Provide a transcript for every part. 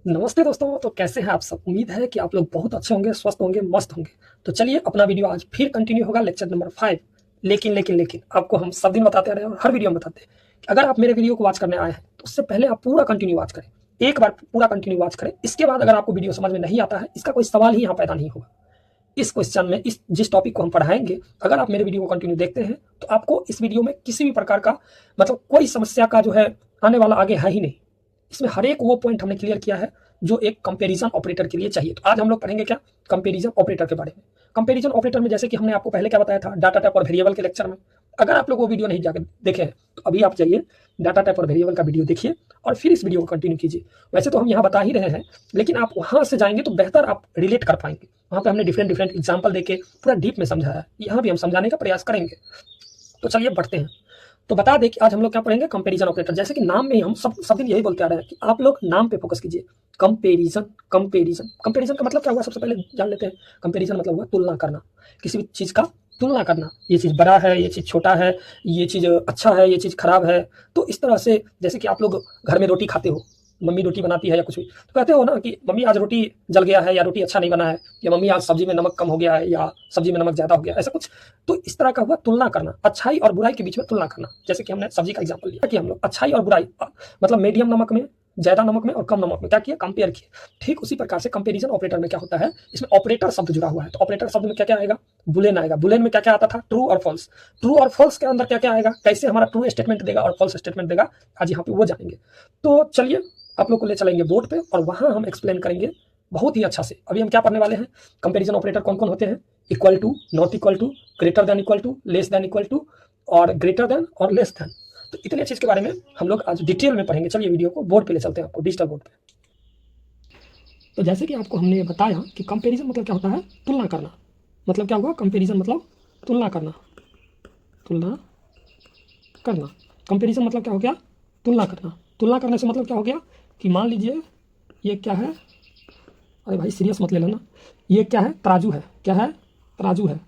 नमस्ते दोस्तों। तो कैसे हैं आप सब? उम्मीद है कि आप लोग बहुत अच्छे होंगे, स्वस्थ होंगे, मस्त होंगे। तो चलिए अपना वीडियो आज फिर कंटिन्यू होगा, लेक्चर नंबर 5। लेकिन आपको हम सब दिन बताते आ रहे हैं और हर वीडियो में बताते हैं कि अगर आप मेरे वीडियो को वॉच करने आए हैं तो उससे पहले आप पूरा कंटिन्यू वॉच करें। एक बार पूरा कंटिन्यू वॉच करें, इसके बाद अगर आपको वीडियो समझ में नहीं आता है, इसका कोई सवाल ही यहाँ पैदा नहीं होगा। इस क्वेश्चन में इस जिस टॉपिक को हम पढ़ाएंगे, अगर आप मेरे वीडियो को कंटिन्यू देखते हैं तो आपको इस वीडियो में किसी भी प्रकार का मतलब कोई समस्या का जो है आने वाला आगे है ही नहीं। इसमें हर एक वो पॉइंट हमने क्लियर किया है जो एक कंपैरिजन ऑपरेटर के लिए चाहिए। तो आज हम लोग पढ़ेंगे क्या? कंपैरिजन ऑपरेटर के बारे में। कंपैरिजन ऑपरेटर में जैसे कि हमने आपको पहले क्या बताया था, डाटा टाइप और वेरिएबल के लेक्चर में। अगर आप लोग वो वीडियो नहीं जाकर देखे हैं तो अभी आप जाइए, डाटा टाइप और वेरिएबल का वीडियो देखिए और फिर इस वीडियो को कंटिन्यू कीजिए। वैसे तो हम यहाँ बता ही रहे हैं, लेकिन आप वहाँ से जाएंगे तो बेहतर आप रिलेट कर पाएंगे। वहाँ पे हमने डिफरेंट डिफरेंट एग्जाम्पल देके पूरा डीप में समझाया है। यहाँ भी हम समझाने का प्रयास करेंगे। तो चलिए बढ़ते हैं। तो बता दें कि आज हम लोग क्या पढ़ेंगे, कंपैरिजन ऑपरेटर। जैसे कि नाम में ही हम सब दिन यही बोलते आ रहे हैं कि आप लोग नाम पे फोकस कीजिए। कंपैरिजन कंपैरिजन कंपैरिजन का मतलब क्या हुआ, सबसे पहले जान लेते हैं। कंपैरिजन मतलब हुआ तुलना करना, किसी भी चीज़ का तुलना करना। ये चीज़ बड़ा है, ये चीज़ छोटा है, ये चीज़ अच्छा है, ये चीज़ खराब है। तो इस तरह से जैसे कि आप लोग घर में रोटी खाते हो, मम्मी रोटी बनाती है या कुछ भी, तो कहते हो ना कि मम्मी आज रोटी जल गया है, या रोटी अच्छा नहीं बना है, या मम्मी आज सब्जी में नमक कम हो गया है, या सब्जी में नमक ज़्यादा हो गया, ऐसा कुछ। तो इस तरह का हुआ तुलना करना, अच्छाई और बुराई के बीच में तुलना करना। जैसे कि हमने सब्जी का एग्जाम्पल लिया कि हम लोग अच्छाई और बुराई मतलब मीडियम नमक में, ज़्यादा नमक में और कम नमक में क्या किया, कंपेयर किए। ठीक उसी प्रकार से कंपेरिजन ऑपरेटर में क्या होता है, इसमें ऑपरेटर शब्द जुड़ा हुआ है। तो ऑपरेटर शब्द में क्या क्या आएगा, बुलेन आएगा। बुलेन में क्या क्या आता था, ट्रू और फॉल्स। ट्रू और फॉल्स के अंदर क्या क्या आएगा, कैसे हमारा ट्रू स्टेटमेंट देगा और फॉल्स स्टेटमेंट देगा, आज यहाँ पे वो जानेंगे। तो चलिए आप लोग को ले चलेंगे बोर्ड पे और वहां हम एक्सप्लेन करेंगे बहुत ही अच्छा से। अभी हम क्या पढ़ने वाले हैं, कंपैरिजन ऑपरेटर कौन कौन होते हैं, equal to, not equal to, greater than equal to, less than equal to, और ग्रेटर देन और लेस देन। तो इतने चीज के बारे में हम लोग आज डिटेल में पढ़ेंगे। चलिए वीडियो को बोर्ड पे ले चलते हैं, आपको डिजिटल बोर्ड पे। तो जैसे कि आपको हमने बताया कि कंपैरिजन मतलब क्या होता है, तुलना करना। मतलब क्या हुआ, कंपैरिजन मतलब तुलना करना। तुलना करना, कंपैरिजन मतलब क्या हो गया, तुलना करना। तुलना करने से मतलब क्या हो गया कि मान लीजिए ये क्या है, अरे भाई सीरियस मत ले लेना, ये क्या है, तराजू है। क्या है, तराजू है।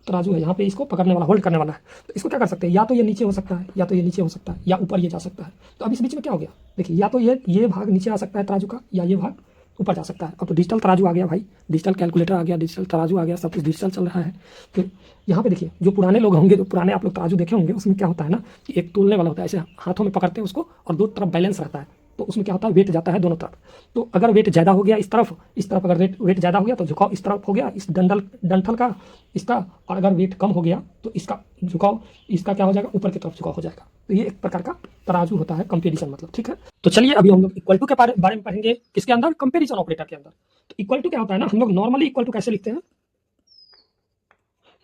तराजू है, यहाँ पे इसको पकड़ने वाला, होल्ड करने वाला है। तो इसको क्या कर सकते हैं, या तो ये नीचे हो सकता है, या तो ये नीचे हो सकता है, या ऊपर ये जा सकता है। तो अब इस बीच में क्या हो गया, देखिए, या तो ये भाग नीचे आ सकता है तराजू का, या ये भाग ऊपर जा सकता है। अब तो डिजिटल तराजू आ गया भाई, डिजिटल कैलकुलेटर आ गया, डिजिटल तराजू आ गया, सब कुछ डिजिटल चल रहा है। तो यहाँ पे देखिए, जो पुराने लोग होंगे, जो पुराने आप लोग तराजू देखे होंगे, उसमें क्या होता है ना कि एक तोलने वाला होता है, ऐसे हाथों में पकड़ते हैं उसको और दो तरफ बैलेंस रहता है। तो उसमें क्या होता है, वेट जाता है दोनों तरफ। तो अगर वेट ज़्यादा हो गया इस तरफ अगर वेट ज़्यादा हो गया तो झुकाव इस तरफ हो गया, इस डंठल का, इसका। और अगर वेट कम हो गया तो इसका झुकाव, इसका क्या हो जाएगा, ऊपर की तरफ झुकाव हो जाएगा। तो ये एक प्रकार का तराजू होता है, कंपेरिजन मतलब। ठीक है, तो चलिए अभी हम लोग इक्वल टू के बारे में पढ़ेंगे, किसके अंदर, कंपेरिजन ऑपरेटर के अंदर। तो इक्वल टू क्या होता है ना, हम लोग नॉर्मली इक्वल टू कैसे लिखते हैं,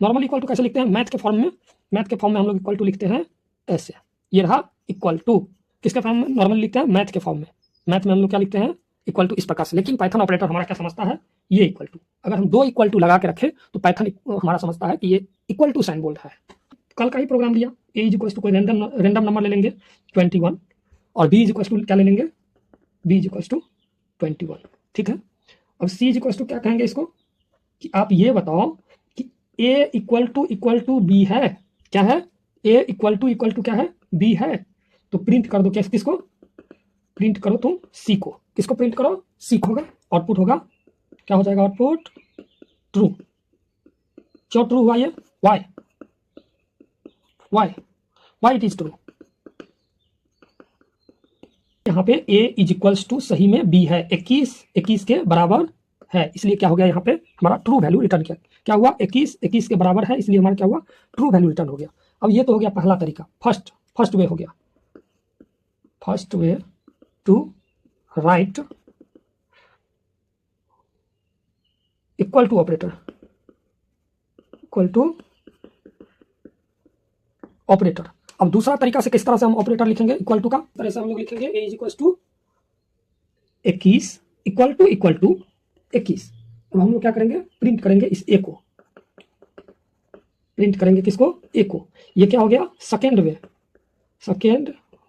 नॉर्मली इक्वल टू कैसे लिखते हैं, मैथ के फॉर्म में। मैथ के फॉर्म में हम लोग इक्वल टू लिखते हैं ऐसे, ये रहा इक्वल टू। किसके फॉर्म में नॉर्मली लिखते हैं, मैथ के फॉर्म में। मैथ में हम लोग क्या लिखते हैं, इक्वल टू, इस प्रकार से। लेकिन पाइथन ऑपरेटर हमारा क्या समझता है, ये इक्वल टू। अगर हम दो इक्वल टू लगा के रखें तो पाइथन हमारा समझता है कि ये इक्वल टू साइन बोल रहा है। कल का ही प्रोग्राम दिया, ए इज इक्वल टू कोई रैंडम नंबर ले लेंगे 21, और बी इज इक्वल टू क्या ले लेंगे, बी इज इक्वल टू 21। ठीक है, अब सी इज इक्वल टू क्या कहेंगे इसको, कि आप ये बताओ कि ए इक्वल टू बी है। क्या है, ए इक्वल टू क्या है, बी है। तो प्रिंट कर दो, कैसे, किसको प्रिंट करो तुम, सी को। किसको प्रिंट करो, सी को होगा। आउटपुट होगा, क्या हो जाएगा, आउटपुट ट्रू। क्यों ट्रू हुआ ये, why, why, why it is true. यहाँ पे ए इज इक्वल्स टू सही में बी है, 21 के बराबर है, इसलिए क्या हो गया, यहाँ पे हमारा ट्रू वैल्यू रिटर्न किया। क्या हुआ, 21 के बराबर है, इसलिए हमारा क्या हुआ, ट्रू वैल्यू रिटर्न हो गया। अब ये तो हो गया पहला तरीका, फर्स्ट वे हो गया, first way to write equal to operator, equal to operator. अब दूसरा तरीका से किस तरह से हम ऑपरेटर लिखेंगे इक्वल टू का, तरह से हम लोग लिखेंगे A is equal to 21 equal to 21। अब हम लोग क्या करेंगे, प्रिंट करेंगे इस ए को, प्रिंट करेंगे किसको, ए को। ये क्या हो गया, सेकेंड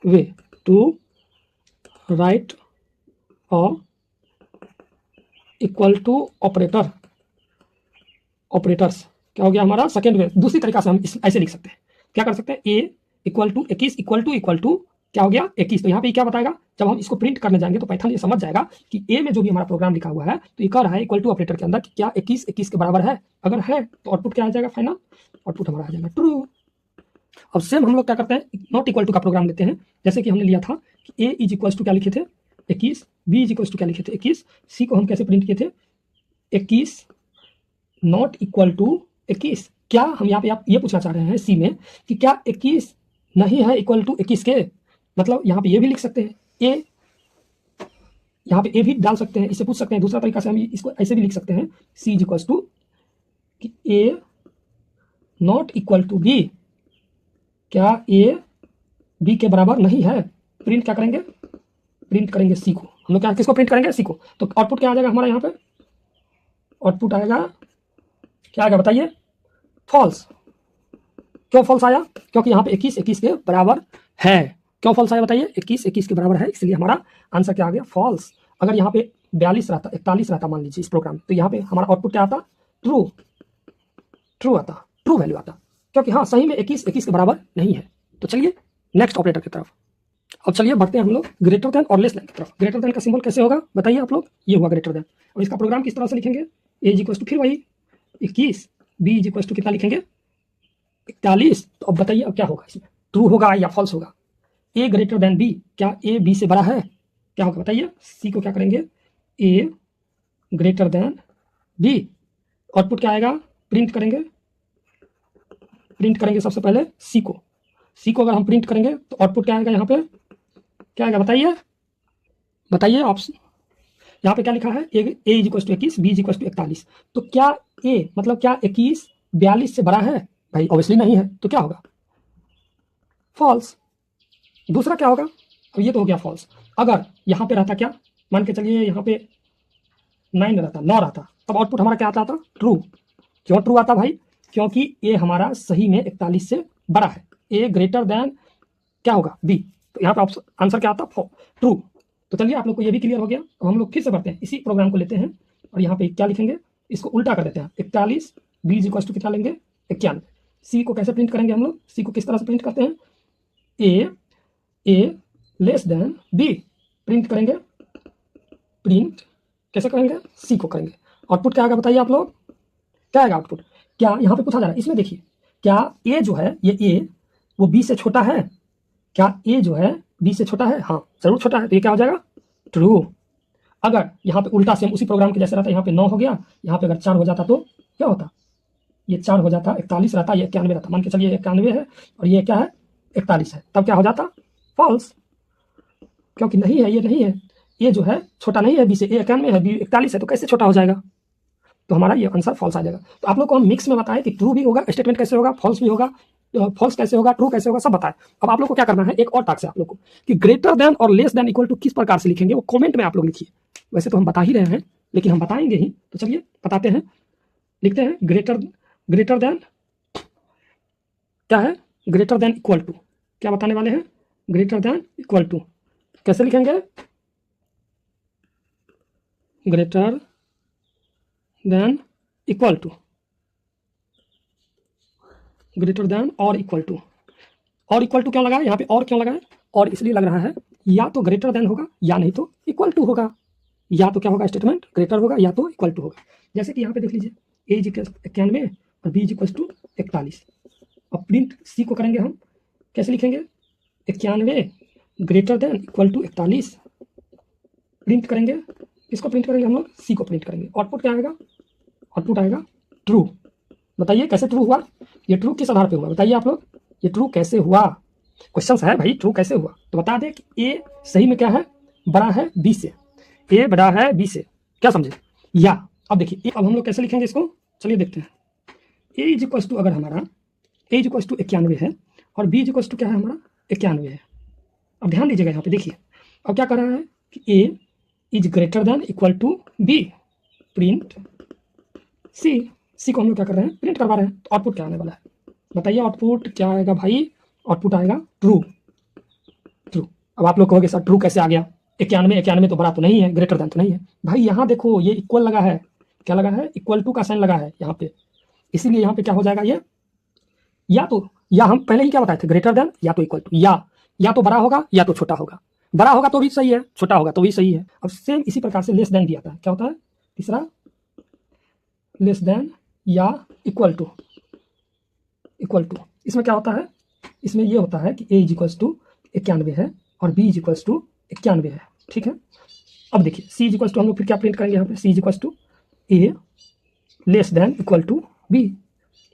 वे टू राइट और इक्वल टू ऑपरेटर्स। क्या हो गया हमारा, सेकेंड वे। दूसरी तरीका से हम ऐसे लिख सकते हैं, क्या कर सकते हैं, ए इक्वल टू 21 इक्वल टू क्या हो गया 21। तो यहाँ पे क्या बताएगा, जब हम इसको प्रिंट करने जाएंगे तो पाइथन ये समझ जाएगा कि ए में जो भी हमारा प्रोग्राम लिखा हुआ है तो ये कह रहा है इक्वल टू ऑपरेटर के अंदर कि क्या 21 21 के बराबर है। अगर है तो आउटपुट क्या आ जाएगा, फाइनल आउटपुट हमारा आ जाएगा ट्रू। अब सेम हम लोग क्या करते हैं, नॉट इक्वल टू का प्रोग्राम लेते हैं। जैसे कि हमने लिया था कि ए इज इक्वल टू क्या लिखे थे 21, बी इज इक्वल टू क्या लिखे थे 21, सी को हम कैसे प्रिंट किए थे 21 नॉट इक्वल टू 21। क्या हम यहाँ पे आप ये पूछना चाह रहे हैं सी में कि क्या 21 नहीं है इक्वल टू 21 के, मतलब यहाँ पे ये भी लिख सकते हैं ए, यहाँ पे ए भी डाल सकते हैं, इससे पूछ सकते हैं। दूसरा तरीका से हम इसको ऐसे भी लिख सकते हैं सी इज इक्वल टू कि ए नॉट इक्वल टू बी, क्या ए बी के बराबर नहीं है। प्रिंट क्या करेंगे, प्रिंट करेंगे सी को। हम लोग क्या किसको प्रिंट करेंगे, सी को। तो आउटपुट क्या आ जाएगा हमारा यहाँ पे, आउटपुट आएगा क्या आएगा बताइए, फॉल्स। क्यों फॉल्स आया, क्योंकि यहाँ पे 21 21 के बराबर है। क्यों फॉल्स आया बताइए, 21 21 के बराबर है, इसलिए हमारा आंसर क्या आ गया, फॉल्स। अगर यहाँ पे 42 रहता 41 रहता मान लीजिए इस प्रोग्राम, तो यहाँ पे हमारा आउटपुट क्या आता, ट्रू, ट्रू आता, ट्रू वैल्यू आता, क्योंकि हाँ सही में 21 21 के बराबर नहीं है। तो चलिए नेक्स्ट ऑपरेटर की तरफ। अब चलिए बढ़ते हैं हम लोग ग्रेटर देन और लेस देन की तरफ। ग्रेटर देन का सिंबल कैसे होगा बताइए आप लोग, ये हुआ ग्रेटर देन। और इसका प्रोग्राम किस तरह से लिखेंगे, ए इज इक्वल टू फिर वही 21, बी इज इक्वल टू कितना लिखेंगे 41। तो अब बताइए अब क्या होगा इसमें, ट्रू होगा या फॉल्स होगा। ए ग्रेटर देन बी, क्या ए बी से बड़ा है, क्या होगा बताइए। सी को क्या करेंगे, ए ग्रेटर देन बी, आउटपुट क्या आएगा, प्रिंट करेंगे, प्रिंट करेंगे सबसे पहले सी को। सी को अगर हम प्रिंट करेंगे तो आउटपुट क्या आएगा, यहाँ पे क्या आएगा बताइए, बताइए ऑप्शन। यहाँ पे क्या लिखा है, A is equal to 21, B is equal to 41। तो क्या ए मतलब क्या 21 42 से बड़ा है, भाई ऑब्वियसली नहीं है, तो क्या होगा फॉल्स। दूसरा क्या होगा, अब ये तो हो गया फॉल्स। अगर यहाँ पे रहता क्या, मान के चलिए यहाँ पे 9 रहता, 9 रहता, तब आउटपुट हमारा क्या आता था, ट्रू। क्यों ट्रू आता भाई, क्योंकि ए हमारा सही में 41 से बड़ा है। ए ग्रेटर देन क्या होगा बी, तो यहाँ पे आंसर क्या आता, ट्रू। तो चलिए आप लोग को ये भी क्लियर हो गया। अब हम लोग फिर से बढ़ते हैं, इसी प्रोग्राम को लेते हैं और यहाँ पे क्या लिखेंगे, इसको उल्टा कर देते हैं। 41 बी इज इक्वल टू कितना लेंगे 91। सी को कैसे प्रिंट करेंगे हम लोग, सी को किस तरह से प्रिंट करते हैं, ए लेस देन बी, प्रिंट करेंगे, प्रिंट कैसे करेंगे, सी को करेंगे। आउटपुट क्या आएगा बताइए आप लोग, क्या आएगा आउटपुट। क्या यहाँ पे पूछा जा रहा है, इसमें देखिए क्या ए जो है ये ए वो बी से छोटा है, क्या ए जो है बी से छोटा है, हाँ जरूर छोटा है, तो ये क्या हो जाएगा ट्रू। अगर यहाँ पे उल्टा सेम उसी प्रोग्राम के जैसे रहता, यहाँ पे 9 हो गया, यहाँ पे अगर 4 हो जाता तो क्या होता, ये 4 हो जाता 41 रहता, ये 91 रहता। मान के चलिए 91 है और ये क्या है 41 है, तब क्या हो जाता फॉल्स, क्योंकि नहीं है, ये नहीं है, ये जो है छोटा नहीं है बी से, ए 91 है बी 41 है, तो कैसे छोटा हो जाएगा, तो हमारा ये आंसर फॉल्स आ जाएगा। तो आप लोग को हम मिक्स में बताएं कि ट्रू भी होगा, स्टेटमेंट कैसे होगा, फॉल्स भी होगा, फॉल्स कैसे होगा, ट्रू कैसे होगा, सब बताएं। अब आप लोग को क्या करना है, एक और टास्क है आप लोग को कि ग्रेटर देन और लेस देन इक्वल टू किस प्रकार से लिखेंगे वो कमेंट में आप लोग लिखिए। वैसे तो हम बता ही रहे हैं लेकिन हम बताएंगे ही, तो चलिए बताते हैं। लिखते हैं ग्रेटर देन क्या है, ग्रेटर देन इक्वल टू, क्या बताने वाले हैं, ग्रेटर देन इक्वल टू कैसे लिखेंगे, greater than equal to, greater than और इक्वल टू। और इक्वल टू क्यों लगाए यहाँ पे, और क्यों लगाए, और इसलिए लग रहा है या तो ग्रेटर देन होगा या नहीं तो इक्वल टू होगा, या तो क्या होगा स्टेटमेंट ग्रेटर होगा या तो इक्वल टू होगा। जैसे कि यहाँ पे देख लीजिए ए इज 91 और बी इज इक्वल टू 41। अब प्रिंट सी को करेंगे हम, कैसे लिखेंगे 91 greater than equal to 41, print करेंगे, इसको प्रिंट करेंगे हम लोग, सी को प्रिंट करेंगे। आउटपुट क्या आएगा, आउटपुट आएगा ट्रू। बताइए कैसे ट्रू हुआ, ये ट्रू किस आधार पे हुआ बताइए आप लोग, ये ट्रू कैसे हुआ, क्वेश्चन है भाई, ट्रू कैसे हुआ। तो बता दें कि ए सही में क्या है, बड़ा है बी से, ए बड़ा है बी से, क्या समझे। या अब देखिए अब हम लोग कैसे लिखेंगे इसको, चलिए देखते हैं। ए इज इक्वल टू अगर हमारा ए इज इक्वल टू 91 है और बी इज इक्वल टू क्या है हमारा 91 है। अब ध्यान दीजिएगा यहाँ पे देखिए, अब क्या कर रहा है कि A is greater than equal to B, print C को हम लोग क्या कर रहे हैं, प्रिंट करवा रहे हैं। तो आउटपुट क्या आने वाला है बताइए, आउटपुट क्या आएगा भाई, आउटपुट आएगा ट्रू, ट्रू। अब आप लोग कहोगे सर ट्रू कैसे आ गया, 91 तो बड़ा तो नहीं है, ग्रेटर देन तो नहीं है। भाई यहाँ देखो ये इक्वल लगा है, क्या लगा है, इक्वल टू का साइन लगा है यहाँ पे, इसीलिए यहाँ पे क्या हो जाएगा ये, या तो, या हम पहले ही क्या बताए थे ग्रेटर देन या तो इक्वल टू, या या तो बड़ा होगा या तो छोटा होगा, बड़ा होगा तो भी सही है, छोटा होगा तो भी सही है। अब सेम इसी प्रकार से लेस देन भी आता है, क्या होता है तीसरा, लेस देन या इक्वल टू। इसमें क्या होता है, इसमें ये होता है कि a इज इक्वल्स टू 91 है और b इज इक्वल्स टू 91 है, ठीक है। अब देखिए c इज इक्वल्स टू हम लोग फिर क्या प्रिंट करेंगे यहाँ पे, c is equals to a less than equal to b,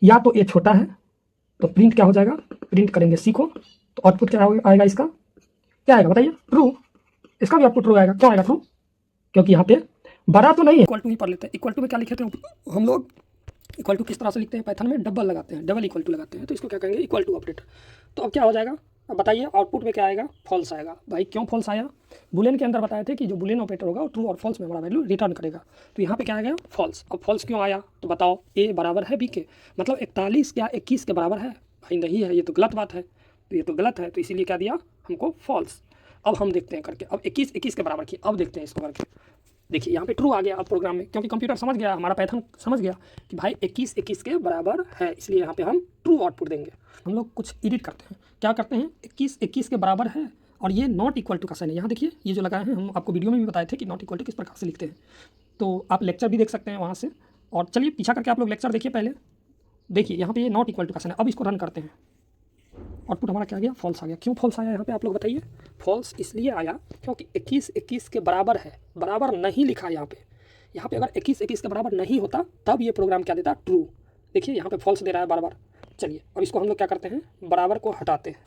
या तो a छोटा है तो प्रिंट क्या हो जाएगा, प्रिंट करेंगे c को, तो आउटपुट क्या आएगा इसका, क्या आएगा बताइए, ट्रू। इसका भी आउटपुट ट्रू आएगा, क्यों आएगा ट्रू, क्योंकि यहाँ पे बड़ा तो नहीं है। इक्वल टू ही पढ़ लेते हैं। इक्वल टू में क्या लिखे थे हम लोग, इक्वल टू किस तरह से लिखते हैं पाइथन में, डबल लगाते हैं, डबल इक्वल टू लगाते हैं, तो इसको क्या कहेंगे इक्वल टू ऑपरेटर। तो अब क्या हो जाएगा, अब बताइए आउटपुट में क्या आएगा, फॉल्स आएगा। भाई क्यों फॉल्स आया, बुलियन के अंदर बताए थे कि जो बुलियन ऑपरेटर होगा वो ट्रू और फॉल्स में हमारा वैल्यू रिटर्न करेगा, तो यहाँ पे क्या आएगा फॉल्स। अब फॉल्स क्यों आया तो बताओ, ए बराबर है बी के, मतलब 41 या 21 के बराबर है, भाई नहीं है, ये तो गलत बात है, तो ये तो गलत है, तो इसीलिए क्या दिया हमको फॉल्स। अब हम देखते हैं करके, अब 21 के बराबर की, अब देखते हैं इसको करके। देखिए यहाँ पे ट्रू आ गया अब प्रोग्राम में, क्योंकि कंप्यूटर समझ गया, हमारा पाइथन समझ गया कि भाई 21 के बराबर है, इसलिए यहाँ पे हम ट्रू आउटपुट देंगे। हम लोग कुछ एडिट करते हैं, क्या करते हैं, 21 के बराबर है और ये नॉट इक्वल टू का साइन है। यहाँ देखिए ये जो लगाए हैं, हम आपको वीडियो में भी बताए थे कि नॉट इक्वल टू किस प्रकार से लिखते हैं, तो आप लेक्चर भी देख सकते हैं वहाँ से। और चलिए पीछा करके आप लोग लेक्चर देखिए पहले, देखिए यहाँ पे ये नॉट इक्वल टू का साइन है। अब इसको रन करते हैं, आउटपुट हमारा क्या गया, फॉल्स आ गया। क्यों फॉल्स आया यहाँ पे आप लोग बताइए, फॉल्स इसलिए आया क्योंकि 21 के बराबर है, बराबर नहीं लिखा यहाँ पे। यहाँ पे अगर 21 के बराबर नहीं होता तब ये प्रोग्राम क्या देता, ट्रू। देखिए यहाँ पे फॉल्स दे रहा है बार बार। चलिए अब इसको हम लोग क्या करते हैं, बराबर को हटाते हैं,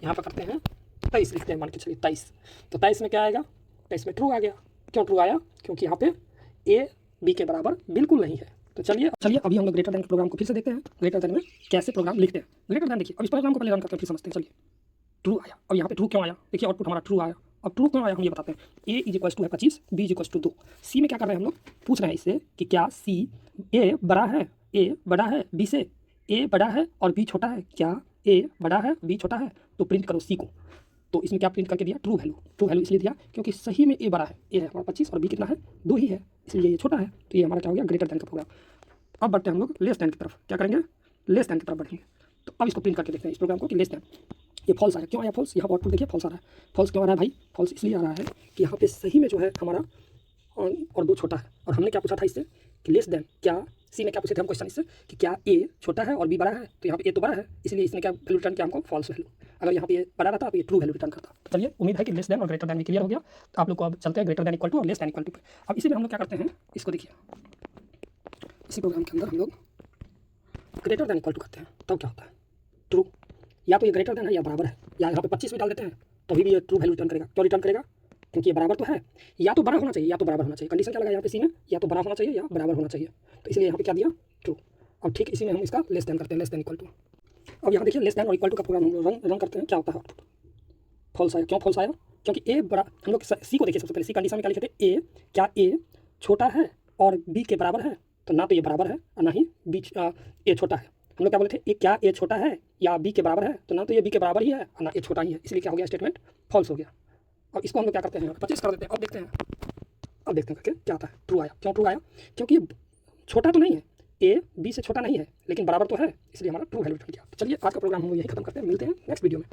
यहाँ पे करते हैं 23 लिखते हैं, मान के चलिए 23, तो 23 में क्या आएगा, 23 में ट्रू आ गया। क्यों ट्रू आया, क्योंकि यहाँ पे ए बी के बराबर बिल्कुल नहीं है। तो चलिए अभी हम लोग ग्रेटर देन के प्रोग्राम को फिर से देखते हैं, ग्रेटर देन में कैसे प्रोग्राम लिखते हैं। ग्रेटर देन देखिए, अब इस प्रोग्राम को पहले रन करते हैं फिर समझते हैं। चलिए ट्रू आया, अब यहाँ पे ट्रू क्यों आया, देखिए आउटपुट हमारा ट्रू आया। अब ट्रू क्यों आया हम ये बताते हैं, ए इज इक्वल्स टू है 25, बी इज इक्वल्स टू 2। सी में क्या कर रहे हैं हम लोग, पूछ रहे हैं इससे कि क्या सी ए बड़ा है बी से, ए बड़ा है और बी छोटा है, क्या ए बड़ा है बी छोटा है, तो प्रिंट करो सी को। तो इसमें क्या प्रिंट करके दिया, ट्रू वैल्यू इसलिए दिया क्योंकि सही में ए बड़ा है, ए है हमारा 25 और बी कितना है 2 ही है, इसलिए ये छोटा है। तो ये हमारा क्या हो गया, ग्रेटर देन का प्रोग्राम। अब बढ़ते हैं हम लोग लेस देन की तरफ, क्या करेंगे, लेस देन की तरफ बढ़ेंगे। तो अब इसको प्रिंट करके देखते हैं इस प्रोग्राम को कि लेस देन, ये फॉल्स आया। क्यों आया फॉल्स, यहाँ पर आउटपुट देखिए फॉल्स आ रहा है। फॉल्स क्यों आ रहा है भाई, फॉल्स इसलिए आ रहा है कि यहाँ पे सही में जो है हमारा और 2 छोटा है, और हमने क्या पूछा था इससे कि लेस देन, क्या सी ने क्या पूछे थे हम क्वेश्चन इससे कि क्या ए छोटा है और बी बड़ा है, तो यहाँ पे ए तो बड़ा है, इसलिए इसने क्या वैल्यू रिटर्न किया हमको, फॉल्स वैल्यू। अगर यहाँ पे ए बड़ा रहता तो ये ट्रू वैल्यू रिटर्न करता। तो चलिए उम्मीद है कि लेस देन और ग्रेटर देन भी क्लियर हो गया। तो आप लोग को अब चलते हैं ग्रेटर देन इक्वल टू और लेस देन इक्वल टू पे। अब इसी में हम लोग क्या करते हैं, इसको देखिए, इसी प्रोग्राम के अंदर हम लोग ग्रेटर देन इक्वल टू करते हैं, तब क्या होता है, ट्रू। या तो ये ग्रेटर देन है या बराबर है, या यहाँ पे 25 भी डाल देते हैं तो भी ये ट्रू वैल्यू रिटर्न करेगा। क्यों रिटर्न करेगा, क्योंकि ये बराबर तो है, या तो बड़ा होना चाहिए या तो बराबर होना चाहिए। कंडीशन क्या लगा यहाँ पे सी में, या तो बड़ा होना चाहिए या बराबर होना चाहिए, तो इसलिए यहाँ पे क्या दिया, ट्रू। अब ठीक इसी में हम इसका लेस देन करते हैं, लेस देन इक्वल टू। अब यहाँ देखिए लेस देन और इक्वल टू का प्रोग्राम हम रन करते हैं, क्या होता है आउटपुट, फॉल्स आया। क्यों फॉल्स आया, क्योंकि ए बड़ा, हम लोग सी को देखिए सबसे पहले, सी कंडीशन में क्या लिखे थे, ए क्या ए छोटा है और बी के बराबर है, तो ना तो ये बराबर है और ना ही बी ए छोटा है। हम लोग क्या बोले थे, ए क्या ए छोटा है या बी के बराबर है, तो ना तो ये बी के बराबर ही है और ना ए छोटा ही है, इसलिए क्या हो गया, स्टेटमेंट फॉल्स हो गया। अब इसको हम लोग क्या करते हैं, 25 कर देते हैं। अब देखते हैं करके क्या आता है, ट्रू आया। क्यों ट्रू आया, क्योंकि छोटा तो नहीं है, ए बी से छोटा नहीं है लेकिन बराबर तो है, इसलिए हमारा ट्रू वैल्यू रिटर्न किया। चलिए आज का प्रोग्राम हम लोग यही खत्म करते हैं, मिलते हैं नेक्स्ट वीडियो में।